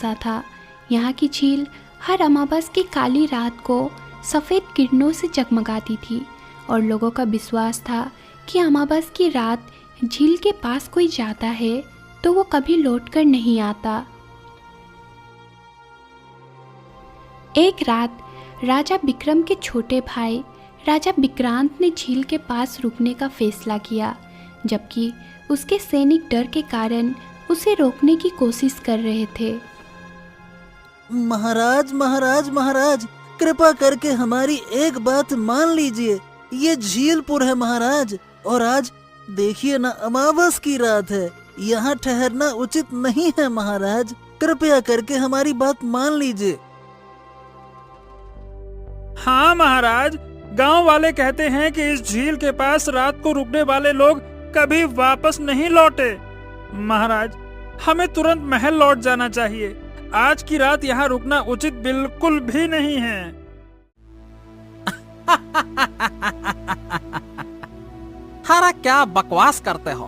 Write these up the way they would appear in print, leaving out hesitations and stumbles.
सा था। यहाँ की झील हर अमावस की काली रात को सफ़ेद किरणों से जगमगाती थी और लोगों का विश्वास था कि अमावस की रात झील के पास कोई जाता है तो वो कभी लौटकर नहीं आता। एक रात राजा विक्रम के छोटे भाई राजा विक्रांत ने झील के पास रुकने का फैसला किया, जबकि उसके सैनिक डर के कारण उसे रोकने की कोशिश कर रहे थे। महाराज महाराज महाराज, कृपा करके हमारी एक बात मान लीजिए। ये झीलपुर है महाराज, और आज देखिए ना, अमावस की रात है। यहाँ ठहरना उचित नहीं है महाराज, कृपया करके हमारी बात मान लीजिए। हाँ महाराज, गांव वाले कहते हैं कि इस झील के पास रात को रुकने वाले लोग कभी वापस नहीं लौटे। महाराज, हमें तुरंत महल लौट जाना चाहिए। आज की रात यहाँ रुकना उचित बिल्कुल भी नहीं है। अरे क्या बकवास करते हो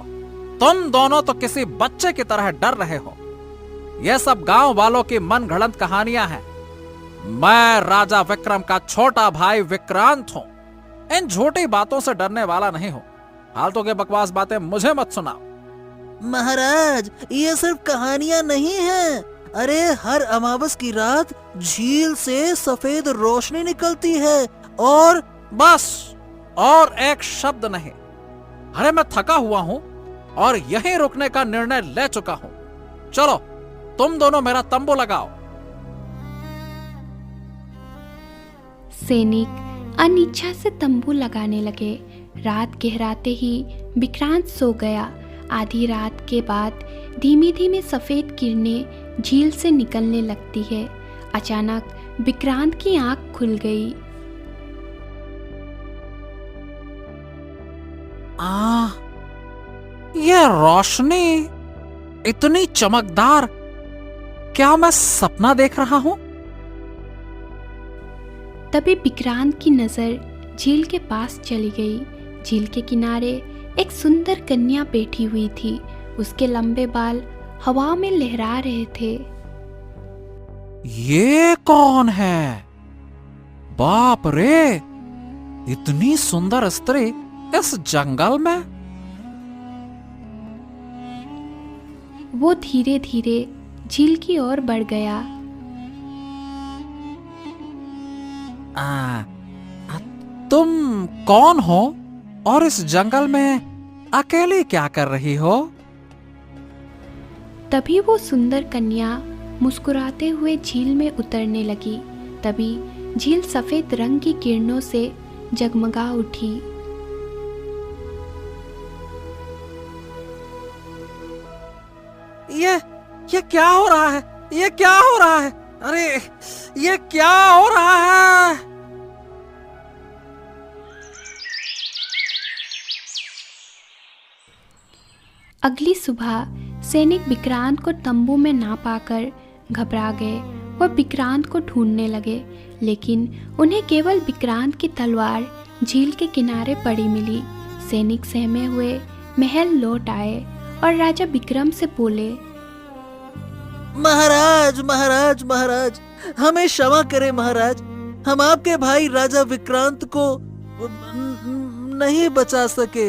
तुम दोनों, तो किसी बच्चे की तरह डर रहे हो। यह सब गांव वालों की मन घड़ंत कहानियां हैं। मैं राजा विक्रम का छोटा भाई विक्रांत हूँ। इन झूठी बातों से डरने वाला नहीं हूँ। फालतू के बकवास बातें मुझे मत सुनाओ। महाराज, ये सिर्फ कहानियां नहीं हैं। अरे हर अमावस की रात झील से सफेद रोशनी निकलती है और बस, और एक शब्द नहीं। अरे मैं थका हुआ हूँ और यहीं रुकने का निर्णय ले चुका हूँ। चलो तुम दोनों मेरा तंबू लगाओ। सैनिक अनिच्छा से तंबू लगाने लगे। रात गहराते ही विक्रांत सो गया। आधी रात के बाद धीमे धीमे सफेद किरणें झील से निकलने लगती है। अचानक विक्रांत की आंख खुल गई। ये रोशनी इतनी चमकदार, क्या मैं सपना देख रहा हूँ? तभी विक्रांत की नजर झील के पास चली गई। झील के किनारे एक सुंदर कन्या बैठी हुई थी। उसके लंबे बाल हवा में लहरा रहे थे। ये कौन है? बाप रे, इतनी सुंदर स्त्री इस जंगल में। वो धीरे धीरे झील की ओर बढ़ गया। तुम कौन हो और इस जंगल में अकेली क्या कर रही हो? तभी वो सुंदर कन्या मुस्कुराते हुए झील में उतरने लगी। तभी झील सफेद रंग की किरणों से जगमगा उठी। ये क्या हो रहा है? ये क्या हो रहा है? अरे ये क्या हो रहा है? अगली सुबह सैनिक विक्रांत को तंबू में ना पाकर घबरा गए। वह विक्रांत को ढूंढने लगे, लेकिन उन्हें केवल विक्रांत की तलवार झील के किनारे पड़ी मिली। सैनिक सहमे हुए महल लौट आए और राजा विक्रम से बोले, महाराज महाराज महाराज, हमें क्षमा करें महाराज। हम आपके भाई राजा विक्रांत को नहीं बचा सके।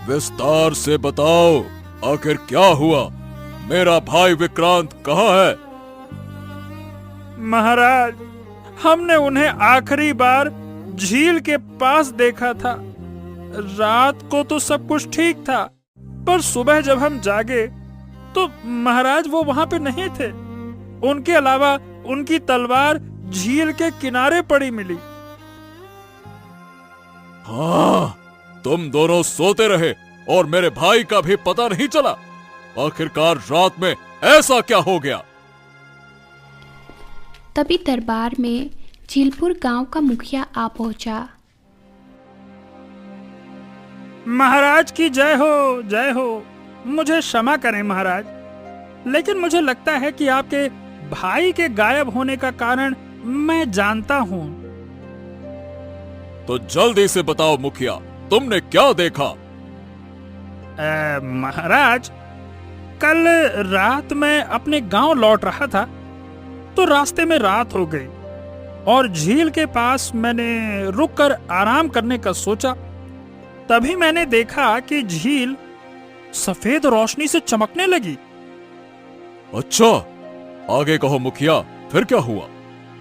विस्तार से बताओ, आखिर क्या हुआ? मेरा भाई विक्रांत कहाँ है? महाराज, हमने उन्हें आखिरी बार झील के पास देखा था। रात को तो सब कुछ ठीक था, पर सुबह जब हम जागे तो महाराज वो वहां पे नहीं थे। उनके अलावा उनकी तलवार झील के किनारे पड़ी मिली। हाँ, तुम दोनों सोते रहे और मेरे भाई का भी पता नहीं चला। आखिरकार रात में ऐसा क्या हो गया? तभी दरबार में झीलपुर गांव का मुखिया आ पहुंचा। महाराज की जय हो, जय हो। मुझे क्षमा करें महाराज, लेकिन मुझे लगता है कि आपके भाई के गायब होने का कारण मैं जानता हूँ। तो जल्दी से बताओ मुखिया, तुमने क्या देखा? महाराज, कल रात मैं अपने गांव लौट रहा था तो रास्ते में रात हो गई और झील के पास मैंने रुककर आराम करने का सोचा। तभी मैंने देखा कि झील सफेद रोशनी से चमकने लगी। अच्छा, आगे कहो मुखिया, फिर क्या हुआ?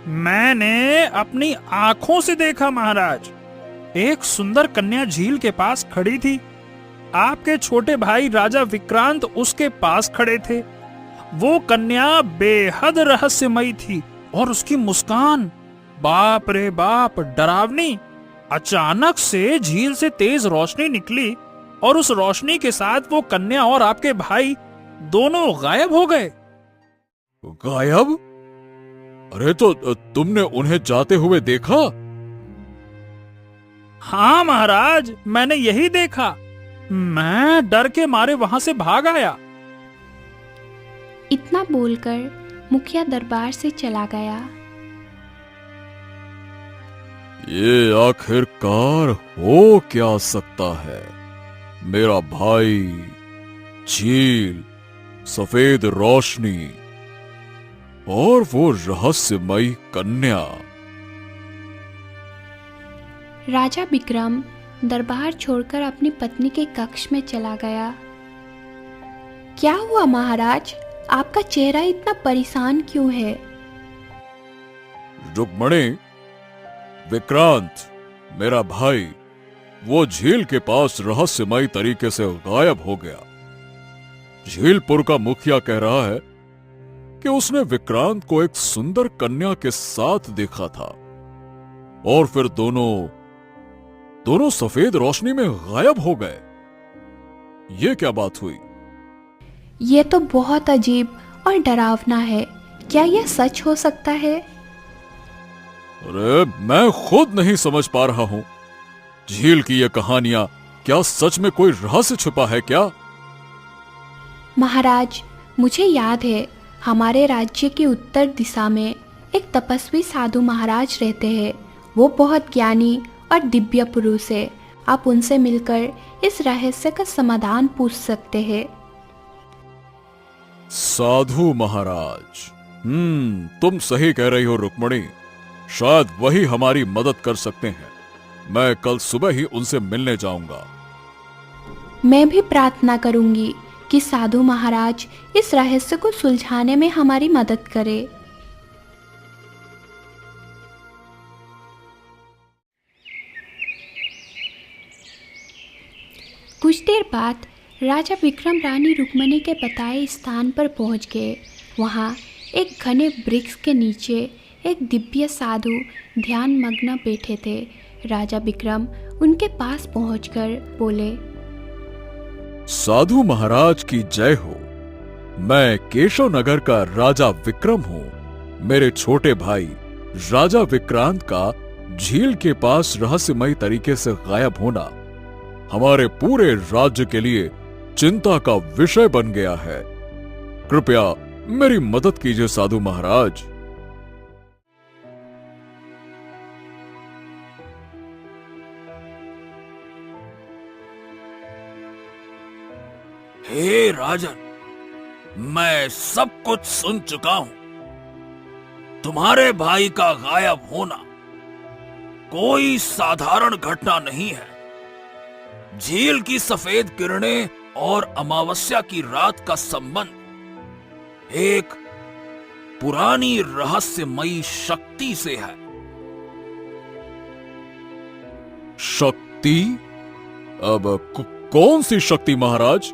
मैंने अपनी आंखों से देखा महाराज, एक सुंदर कन्या झील के पास खड़ी थी। आपके छोटे भाई राजा विक्रांत उसके पास खड़े थे। वो कन्या बेहद रहस्यमयी थी और उसकी मुस्कान, बाप रे बाप, डरावनी। अचानक से झील से तेज रोशनी निकली और उस रोशनी के साथ वो कन्या और आपके भाई दोनों गायब हो गए। गायब? अरे तो तुमने उन्हें जाते हुए देखा? हाँ महाराज, मैंने यही देखा। मैं डर के मारे वहां से भाग आया। इतना बोलकर मुखिया दरबार से चला गया। ये आखिरकार हो क्या सकता है? मेरा भाई, झील, सफेद रोशनी और वो रहस्यमयी कन्या। राजा विक्रम दरबार छोड़कर अपनी पत्नी के कक्ष में चला गया। क्या हुआ महाराज? आपका चेहरा इतना परेशान क्यों है? रुक्मणी, विक्रांत, मेरा भाई, वो झील के पास रहस्यमयी तरीके से गायब हो गया। झीलपुर का मुखिया कह रहा है कि उसने विक्रांत को एक सुंदर कन्या के साथ देखा था और फिर दोनों सफेद रोशनी में गायब हो गए। ये क्या बात हुई? ये तो बहुत अजीब और डरावना है। क्या यह सच हो सकता है? अरे मैं खुद नहीं समझ पा रहा हूं। झील की ये कहानियां, क्या सच में कोई रहस्य छुपा है क्या? महाराज, मुझे याद है हमारे राज्य की उत्तर दिशा में एक तपस्वी साधु महाराज रहते हैं। वो बहुत ज्ञानी और दिव्य पुरुष है। आप उनसे मिलकर इस रहस्य का समाधान पूछ सकते हैं। साधु महाराज? तुम सही कह रही हो रुक्मणी। शायद वही हमारी मदद कर सकते हैं। मैं कल सुबह ही उनसे मिलने जाऊंगा। मैं भी प्रार्थना करूंगी कि साधु महाराज इस रहस्य को सुलझाने में हमारी मदद करें। कुछ देर बाद राजा विक्रम रानी रुक्मणी के बताए स्थान पर पहुंच गए। वहां एक घने वृक्ष के नीचे एक दिव्य साधु ध्यान मग्न बैठे थे। राजा विक्रम उनके पास पहुंचकर बोले, साधु महाराज की जय हो। मैं केशव नगर का राजा विक्रम हूं। मेरे छोटे भाई राजा विक्रांत का झील के पास रहस्यमयी तरीके से गायब होना हमारे पूरे राज्य के लिए चिंता का विषय बन गया है। कृपया मेरी मदद कीजिए साधु महाराज। हे राजन, मैं सब कुछ सुन चुका हूं। तुम्हारे भाई का गायब होना कोई साधारण घटना नहीं है। झील की सफेद किरणें और अमावस्या की रात का संबंध एक पुरानी रहस्यमयी शक्ति से है। शक्ति? अब कौन सी शक्ति महाराज?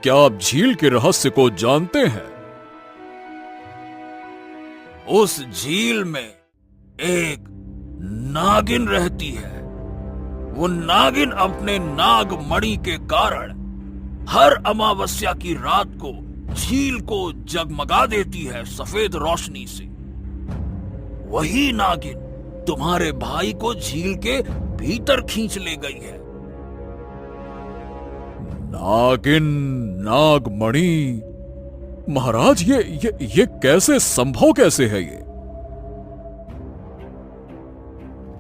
क्या आप झील के रहस्य को जानते हैं? उस झील में एक नागिन रहती है। वो नागिन अपने नागमणि के कारण हर अमावस्या की रात को झील को जगमगा देती है सफेद रोशनी से। वही नागिन तुम्हारे भाई को झील के भीतर खींच ले गई है। नागिन, नागमणि? महाराज ये कैसे संभव कैसे है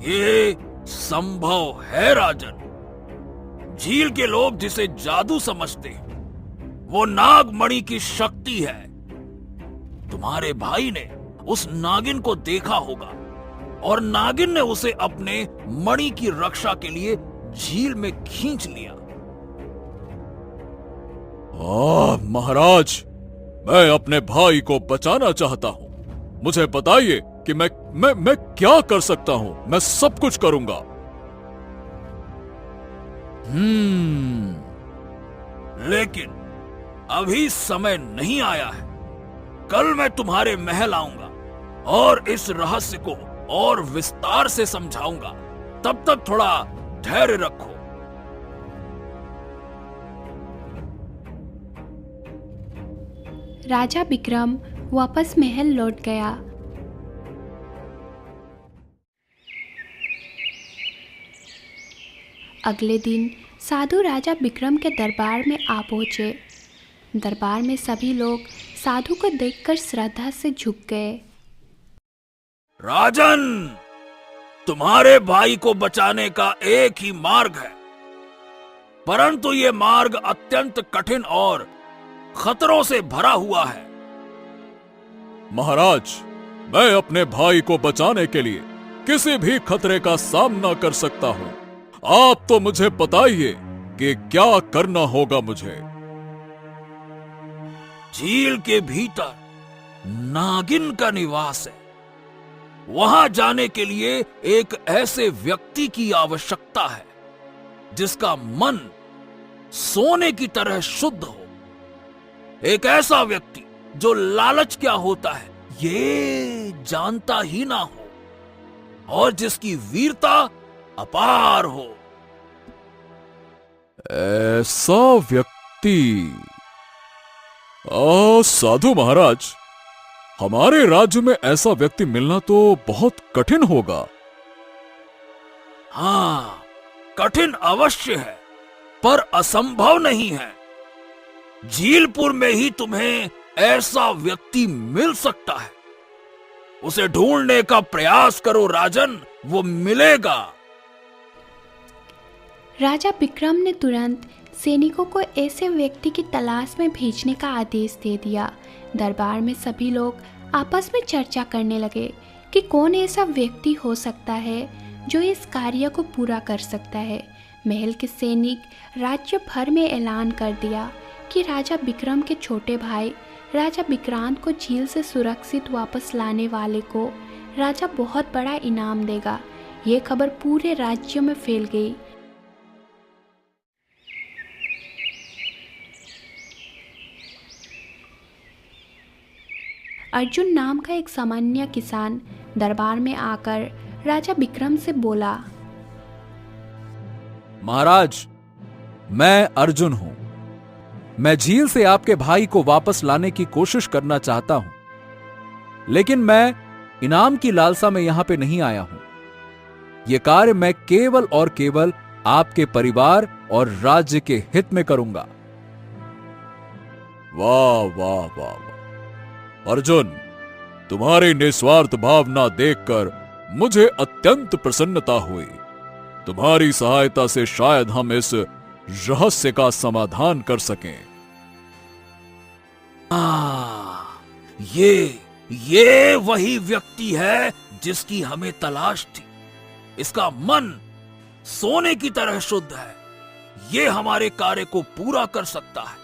ये संभव है राजन। झील के लोग जिसे जादू समझते हैं वो नागमणि की शक्ति है। तुम्हारे भाई ने उस नागिन को देखा होगा और नागिन ने उसे अपने मणि की रक्षा के लिए झील में खींच लिया। महाराज, मैं अपने भाई को बचाना चाहता हूं। मुझे बताइए कि मैं क्या कर सकता हूं। मैं सब कुछ करूंगा। लेकिन अभी समय नहीं आया है। कल मैं तुम्हारे महल आऊंगा और इस रहस्य को और विस्तार से समझाऊंगा। तब तक थोड़ा धैर्य रखो। राजा विक्रम वापस महल लौट गया। अगले दिन साधु राजा विक्रम के दरबार में आ पहुंचे। दरबार में सभी लोग साधु को देखकर श्रद्धा से झुक गए। राजन, तुम्हारे भाई को बचाने का एक ही मार्ग है, परंतु ये मार्ग अत्यंत कठिन और खतरों से भरा हुआ है। महाराज, मैं अपने भाई को बचाने के लिए किसी भी खतरे का सामना कर सकता हूं। आप तो मुझे बताइए कि क्या करना होगा मुझे। झील के भीतर नागिन का निवास है। वहां जाने के लिए एक ऐसे व्यक्ति की आवश्यकता है जिसका मन सोने की तरह शुद्ध हो। एक ऐसा व्यक्ति जो लालच क्या होता है ये जानता ही ना हो और जिसकी वीरता अपार हो। ऐसा व्यक्ति? साधु महाराज, हमारे राज्य में ऐसा व्यक्ति मिलना तो बहुत कठिन होगा। हाँ, कठिन अवश्य है, पर असंभव नहीं है। झीलपुर में ही तुम्हें ऐसा व्यक्ति मिल सकता है। उसे ढूंढने का प्रयास करो राजन, वो मिलेगा। राजा विक्रम ने तुरंत सैनिकों को ऐसे व्यक्ति की तलाश में भेजने का आदेश दे दिया। दरबार में सभी लोग आपस में चर्चा करने लगे कि कौन ऐसा व्यक्ति हो सकता है जो इस कार्य को पूरा कर सकता है। महल के सैनिक राज्य भर में ऐलान कर दिया कि राजा विक्रम के छोटे भाई राजा विक्रांत को झील से सुरक्षित वापस लाने वाले को राजा बहुत बड़ा इनाम देगा। ये खबर पूरे राज्य में फैल गई। अर्जुन नाम का एक सामान्य किसान दरबार में आकर राजा विक्रम से बोला, महाराज, मैं अर्जुन हूं। मैं झील से आपके भाई को वापस लाने की कोशिश करना चाहता हूं, लेकिन मैं इनाम की लालसा में यहां पे नहीं आया हूं। यह कार्य मैं केवल और केवल आपके परिवार और राज्य के हित में करूंगा। वाह वाह वाह वाह! अर्जुन, तुम्हारी निस्वार्थ भावना देखकर मुझे अत्यंत प्रसन्नता हुई। तुम्हारी सहायता से शायद हम इस रहस्य का समाधान कर सकें। ये वही व्यक्ति है जिसकी हमें तलाश थी। इसका मन सोने की तरह शुद्ध है। ये हमारे कार्य को पूरा कर सकता है।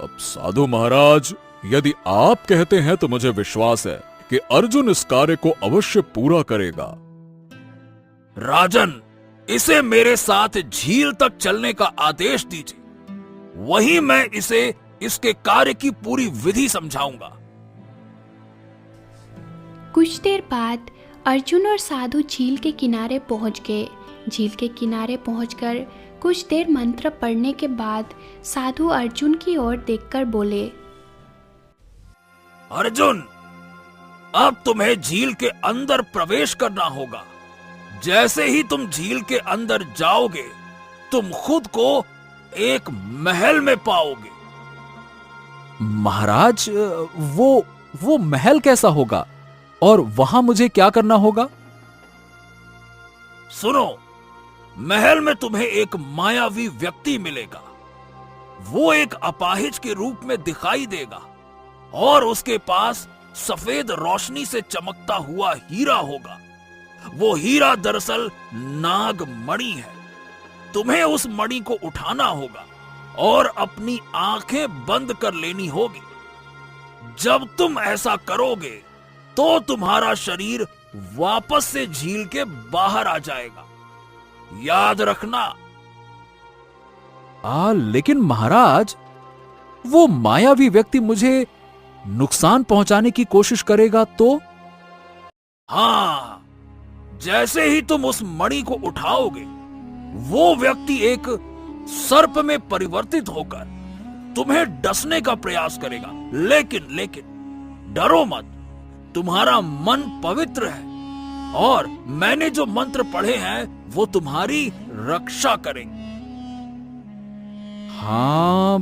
अब साधु महाराज, यदि आप कहते हैं तो मुझे विश्वास है कि अर्जुन इस कार्य को अवश्य पूरा करेगा। राजन, इसे मेरे साथ झील तक चलने का आदेश दीजिए। वहीं मैं इसे इसके कार्य की पूरी विधि समझाऊंगा। कुछ देर बाद अर्जुन और साधु झील के किनारे पहुंच गए। झील के किनारे पहुंचकर कुछ देर मंत्र पढ़ने के बाद साधु अर्जुन की ओर देखकर बोले, अर्जुन, अब तुम्हें झील के अंदर प्रवेश करना होगा। जैसे ही तुम झील के अंदर जाओगे, तुम खुद को एक महल में पाओगे। महाराज, वो महल कैसा होगा और वहां मुझे क्या करना होगा? सुनो, महल में तुम्हें एक मायावी व्यक्ति मिलेगा। वो एक अपाहिज के रूप में दिखाई देगा और उसके पास सफेद रोशनी से चमकता हुआ हीरा होगा। वो हीरा दरअसल नाग मणि है। तुम्हें उस मणि को उठाना होगा और अपनी आंखें बंद कर लेनी होगी। जब तुम ऐसा करोगे तो तुम्हारा शरीर वापस से झील के बाहर आ जाएगा। याद रखना। लेकिन महाराज, वो मायावी व्यक्ति मुझे नुकसान पहुंचाने की कोशिश करेगा तो? हाँ, जैसे ही तुम उस मणि को उठाओगे, वो व्यक्ति एक सर्प में परिवर्तित होकर तुम्हें डसने का प्रयास करेगा। लेकिन डरो मत, तुम्हारा मन पवित्र है और मैंने जो मंत्र पढ़े हैं वो तुम्हारी रक्षा करेंगे। हाँ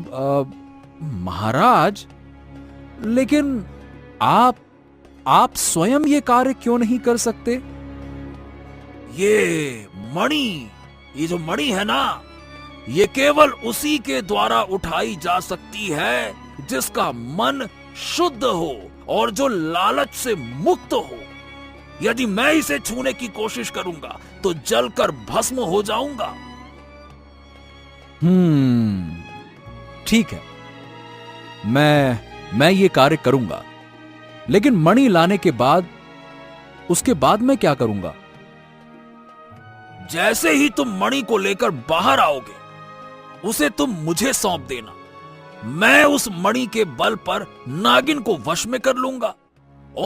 महाराज, लेकिन आप स्वयं ये कार्य क्यों नहीं कर सकते? ये जो मणि है ना, ये केवल उसी के द्वारा उठाई जा सकती है जिसका मन शुद्ध हो और जो लालच से मुक्त हो। यदि मैं इसे छूने की कोशिश करूंगा तो जलकर भस्म हो जाऊंगा। ठीक है, मैं ये कार्य करूंगा, लेकिन मणि लाने के बाद, उसके बाद मैं क्या करूंगा? जैसे ही तुम मणि को लेकर बाहर आओगे, उसे तुम मुझे सौंप देना। मैं उस मणि के बल पर नागिन को वश में कर लूंगा।